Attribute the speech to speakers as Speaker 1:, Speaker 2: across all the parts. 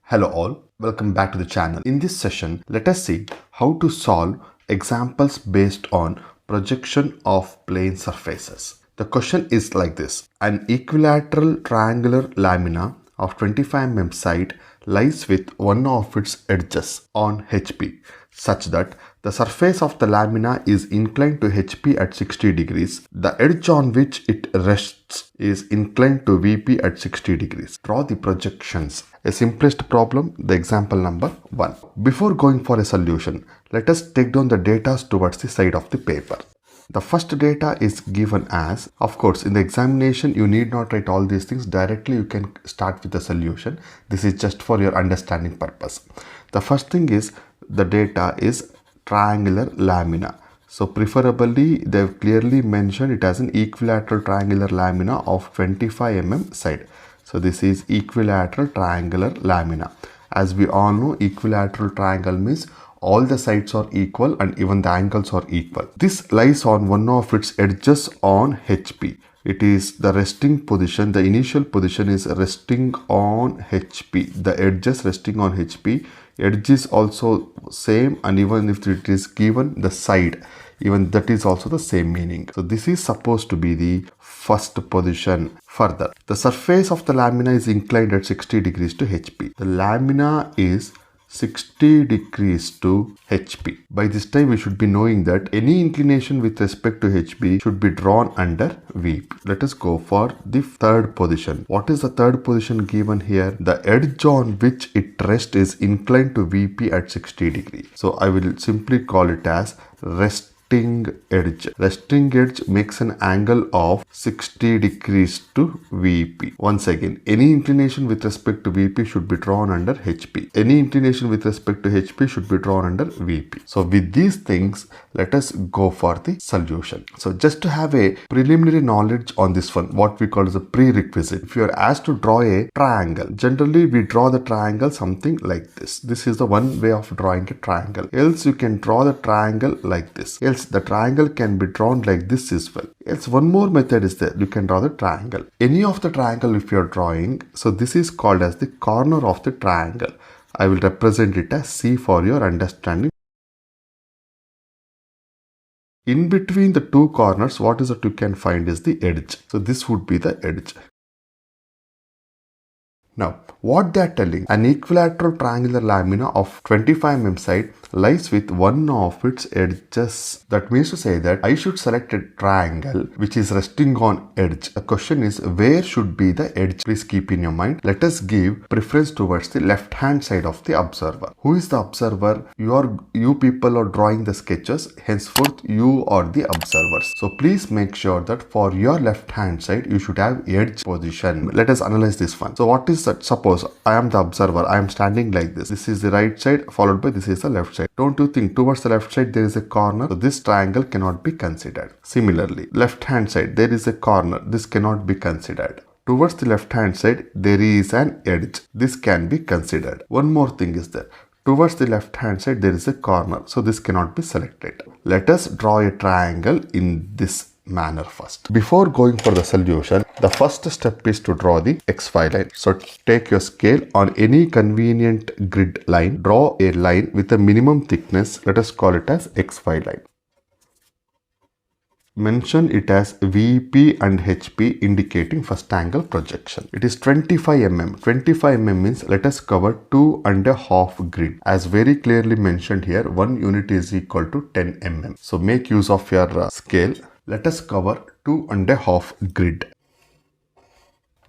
Speaker 1: Hello all, welcome back to the channel. In this session, let us see how to solve examples based on projection of plane surfaces. The question is like this. An equilateral triangular lamina of 25 mm side lies with one of its edges on HP such that the surface of the lamina is inclined to HP at 60 degrees. The edge on which it rests is inclined to VP at 60 degrees. Draw the projections. A simplest problem, the example number 1. Before going for a solution, let us take down the data towards the side of the paper. The first data is given as, of course, in the examination, you need not write all these things. Directly, you can start with the solution. This is just for your understanding purpose. The first thing is, the data is triangular lamina. So preferably, they've clearly mentioned it as an equilateral triangular lamina of 25 mm side. So this is equilateral triangular lamina. As we all know, equilateral triangle means all the sides are equal and even the angles are equal. This lies on one of its edges on HP. It is the resting position. The initial position is resting on HP. The edges resting on HP. Edge is also same, and even if it is given the side, even that is also the same meaning. So this is supposed to be the first position. Further, the surface of the lamina is inclined at 60 degrees to HP. The lamina is 60 degrees to HP. By this time, we should be knowing that any inclination with respect to HP should be drawn under VP. Let us go for the third position. What is the third position given here? The edge on which it rests is inclined to VP at 60 degrees. So I will simply call it as resting edge. Resting edge makes an angle of 60 degrees to VP. Once again, any inclination with respect to VP should be drawn under HP. Any inclination with respect to HP should be drawn under VP. So with these things, let us go for the solution. So just to have a preliminary knowledge on this one, what we call as a prerequisite. If you are asked to draw a triangle, generally we draw the triangle something like this. This is the one way of drawing a triangle. Else you can draw the triangle like this. Else the triangle can be drawn like this as well. Else one more method is there. You can draw the triangle. Any of the triangle if you are drawing. So this is called as the corner of the triangle. I will represent it as C for your understanding. In between the two corners, what is that you can find is the edge. So this would be the edge. Now, what they are telling, an equilateral triangular lamina of 25 mm side lies with one of its edges. That means to say that I should select a triangle which is resting on edge. The question is, where should be the edge? Please keep in your mind. Let us give preference towards the left hand side of the observer. Who is the observer? You people are drawing the sketches. Henceforth, you are the observers. So please make sure that for your left hand side, you should have edge position. Let us analyze this one. So what is that? Suppose I am the observer. I am standing like this. This is the right side followed by this is the left side. Don't you think towards the left side there is a corner? So this triangle cannot be considered. Similarly, left hand side there is a corner. This cannot be considered. Towards the left hand side there is an edge. This can be considered. One more thing is there. Towards the left hand side there is a corner. So this cannot be selected. Let us draw a triangle in this manner first. Before going for the solution, the first step is to draw the XY line. So take your scale on any convenient grid line, draw a line with a minimum thickness. Let us call it as XY line. Mention it as VP and HP indicating first angle projection. It is 25 mm. 25 mm means let us cover 2.5 grid. As very clearly mentioned here, 1 unit is equal to 10 mm. So make use of your scale. Let us cover 2.5 grid.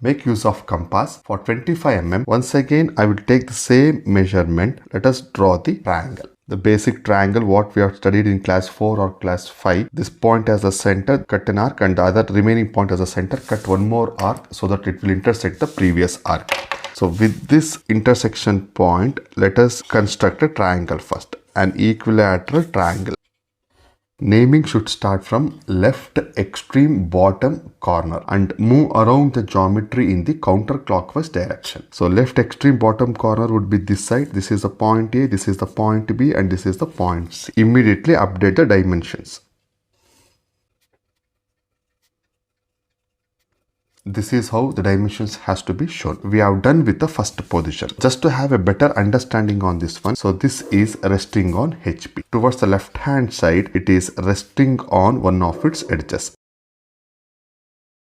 Speaker 1: Make use of compass for 25 mm. Once again, I will take the same measurement. Let us draw the triangle. The basic triangle what we have studied in class 4 or class 5. This point as a center, cut an arc, and the other remaining point as a center, cut one more arc so that it will intersect the previous arc. So with this intersection point, let us construct a triangle first. An equilateral triangle. Naming should start from left extreme bottom corner and move around the geometry in the counterclockwise direction. So left extreme bottom corner would be this side. This is the point A, this is the point B, and this is the point C. Immediately update the dimensions. This is how the dimensions has to be shown. We have done with the first position. Just to have a better understanding on this one, so this is resting on HP. Towards the left hand side, it is resting on one of its edges.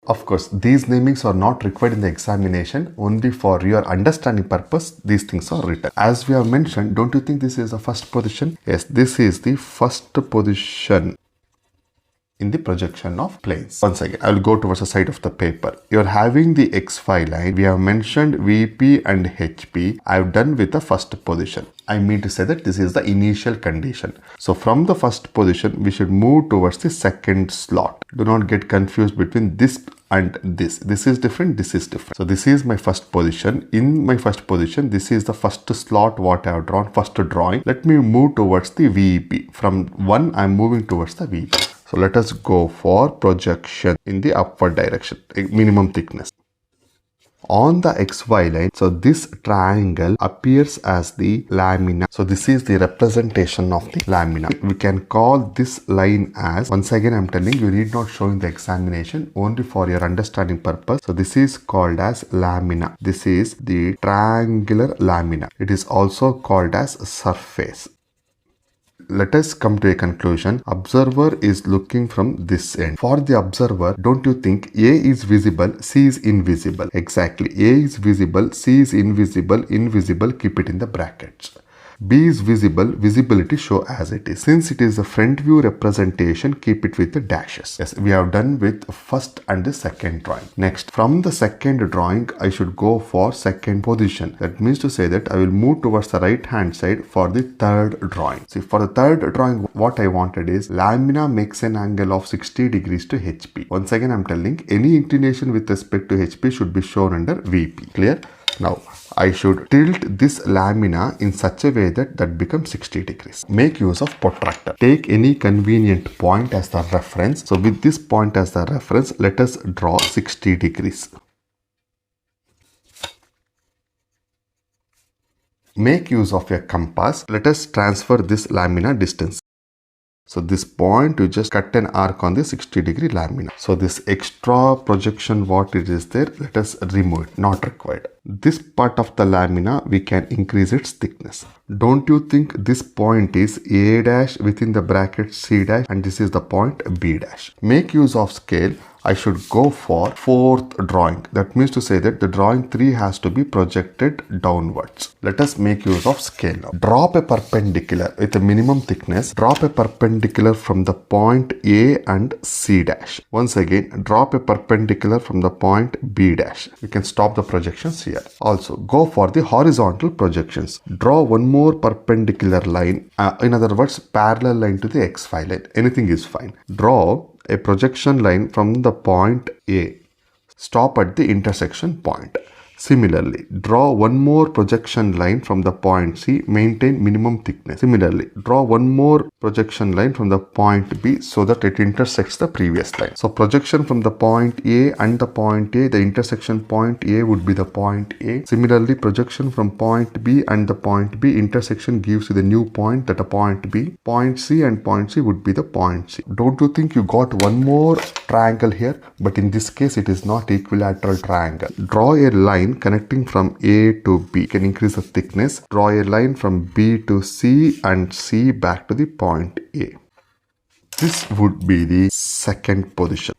Speaker 1: Of course, these namings are not required in the examination. Only for your understanding purpose, these things are written. As we have mentioned, don't you think this is the first position? Yes, this is the first position in the projection of planes. Once again, I will go towards the side of the paper. You are having the XY line. We have mentioned VP and HP. I have done with the first position. I mean to say that this is the initial condition. So from the first position, we should move towards the second slot. Do not get confused between this and this. This is different, this is different. So this is my first position. In my first position, this is the first slot what I have drawn, first drawing. Let me move towards the VP. From 1, I am moving towards the VP. So let us go for projection in the upward direction, minimum thickness. On the XY line, so this triangle appears as the lamina. So this is the representation of the lamina. We can call this line as, once again I'm telling you, need not show in the examination, only for your understanding purpose. So this is called as lamina. This is the triangular lamina. It is also called as surface. Let us come to a conclusion. Observer is looking from this end. For the observer, don't you think A is visible, C is invisible? Exactly. A is visible, C is invisible, invisible, keep it in the brackets. B is visible, visibility show as it is. Since it is a front view representation, keep it with the dashes. Yes, we have done with first and the second drawing. Next, from the second drawing, I should go for second position. That means to say that I will move towards the right hand side for the third drawing. See, for the third drawing, what I wanted is lamina makes an angle of 60 degrees to HP. Once again, I'm telling any inclination with respect to HP should be shown under VP. Clear? Now, I should tilt this lamina in such a way that becomes 60 degrees. Make use of protractor. Take any convenient point as the reference. So with this point as the reference, let us draw 60 degrees. Make use of a compass. Let us transfer this lamina distance. So this point, you just cut an arc on the 60 degree lamina. So this extra projection, what it is there, let us remove it, not required. This part of the lamina, we can increase its thickness. Don't you think this point is A dash within the bracket C dash and this is the point B dash. Make use of scale. I should go for fourth drawing. That means to say that the drawing 3 has to be projected downwards. Let us make use of scale now. Drop a perpendicular with a minimum thickness. Drop a perpendicular from the point A and C dash. Once again, drop a perpendicular from the point B dash. We can stop the projections here. Also, go for the horizontal projections. Draw one more perpendicular line. In other words, parallel line to the XY line. Anything is fine. Draw a projection line from the point A. Stop at the intersection point. Similarly, draw one more projection line from the point C, maintain minimum thickness. Similarly, draw one more projection line from the point B so that it intersects the previous line. So projection from the point A and the point A, the intersection point A would be the point A. Similarly, projection from point B and the point B, intersection gives you the new point, that a point B. Point C and point C would be the point C. Don't you think you got one more triangle here? But in this case, it is not equilateral triangle. Draw a line connecting from A to B. You can increase the thickness. Draw a line from B to C and C back to the point A. This would be the second position.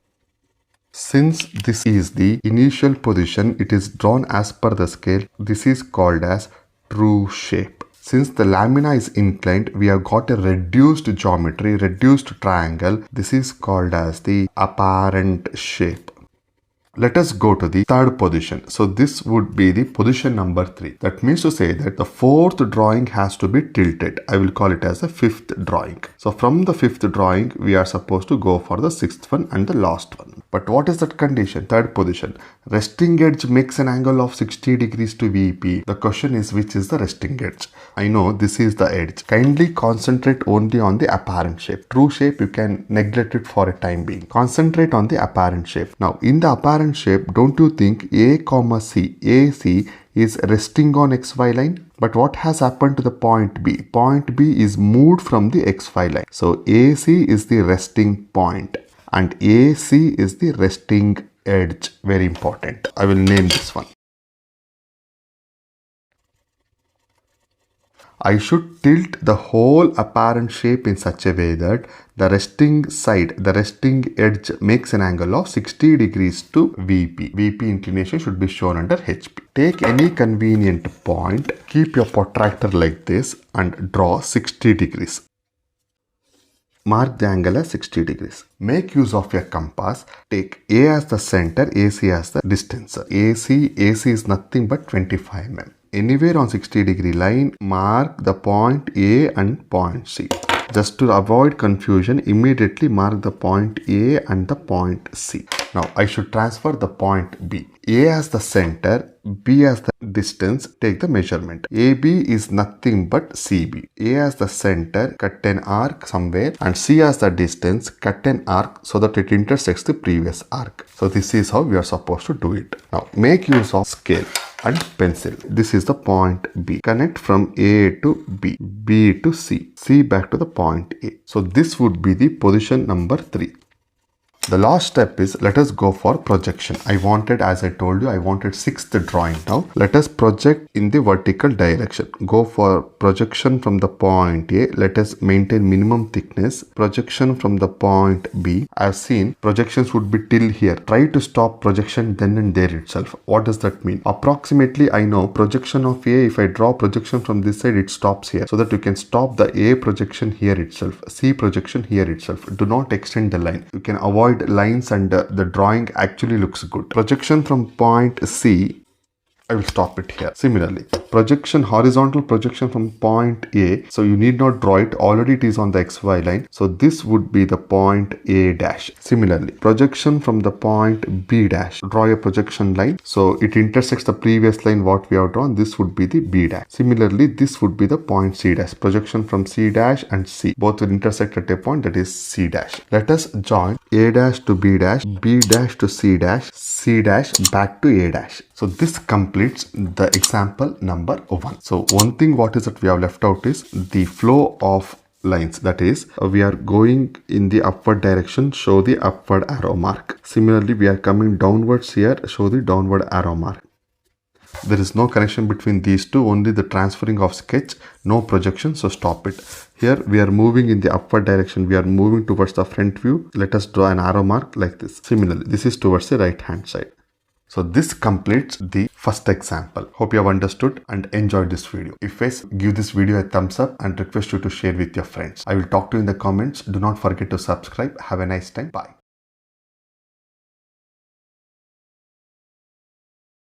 Speaker 1: Since this is the initial position, it is drawn as per the scale. This is called as true shape. Since the lamina is inclined, we have got a reduced geometry, reduced triangle. This is called as the apparent shape. Let us go to the third position. So this would be the position number 3. That means to say that the fourth drawing has to be tilted. I will call it as the fifth drawing. So from the fifth drawing, we are supposed to go for the sixth one and the last one. But what is that condition? Third position. Resting edge makes an angle of 60 degrees to VP. The question is, which is the resting edge? I know this is the edge. Kindly concentrate only on the apparent shape. True shape, you can neglect it for a time being. Concentrate on the apparent shape. Now, in the apparent shape, don't you think A, C, AC is resting on XY line? But what has happened to the point B? Point B is moved from the XY line. So AC is the resting point and AC is the resting edge, very important. I will name this one. I should tilt the whole apparent shape in such a way that the resting side, the resting edge makes an angle of 60 degrees to VP. VP inclination should be shown under HP. Take any convenient point, keep your protractor like this and draw 60 degrees. Mark the angle as 60 degrees. Make use of your compass. Take A as the center, AC as the distance. AC is nothing but 25 mm. Anywhere on 60-degree line, mark the point A and point C. Just to avoid confusion, immediately mark the point A and the point C. Now I should transfer the point B. A as the center, B as the distance, take the measurement. AB is nothing but CB. A as the center, cut an arc somewhere, and C as the distance, cut an arc so that it intersects the previous arc. So this is how we are supposed to do it. Now make use of scale and pencil. This is the point B. Connect from A to B, B to C, C back to the point A. So this would be the position number 3. The last step is, let us go for projection. As I told you, I wanted 6th drawing. Now let us project in the vertical direction. Go for projection from the point A. Let us maintain minimum thickness. Projection from the point B. I have seen projections would be till here. Try to stop projection then and there itself. What does that mean? Approximately I know projection of A, if I draw projection from this side, it stops here. So that you can stop the A projection here itself. C projection here itself. Do not extend the line. You can avoid lines and the drawing actually looks good. Projection from point C, I will stop it here. Similarly, projection, horizontal projection from point A. So you need not draw it. Already it is on the XY line. So this would be the point A dash. Similarly, projection from the point B dash. Draw a projection line. So it intersects the previous line what we have drawn. This would be the B dash. Similarly, this would be the point C dash. Projection from C dash and C. Both will intersect at a point, that is C dash. Let us join A dash to B dash, B dash to C dash, C dash back to A dash. So this completes the example number 1. So one thing what is that we have left out is the flow of lines. That is, we are going in the upward direction, show the upward arrow mark. Similarly, we are coming downwards here, show the downward arrow mark. There is no connection between these two, only the transferring of sketch, no projection, so stop it. Here we are moving in the upward direction, we are moving towards the front view. Let us draw an arrow mark like this. Similarly, this is towards the right hand side. So this completes the first example. Hope you have understood and enjoyed this video. If yes, give this video a thumbs up and request you to share with your friends. I will talk to you in the comments. Do not forget to subscribe. Have a nice time. Bye.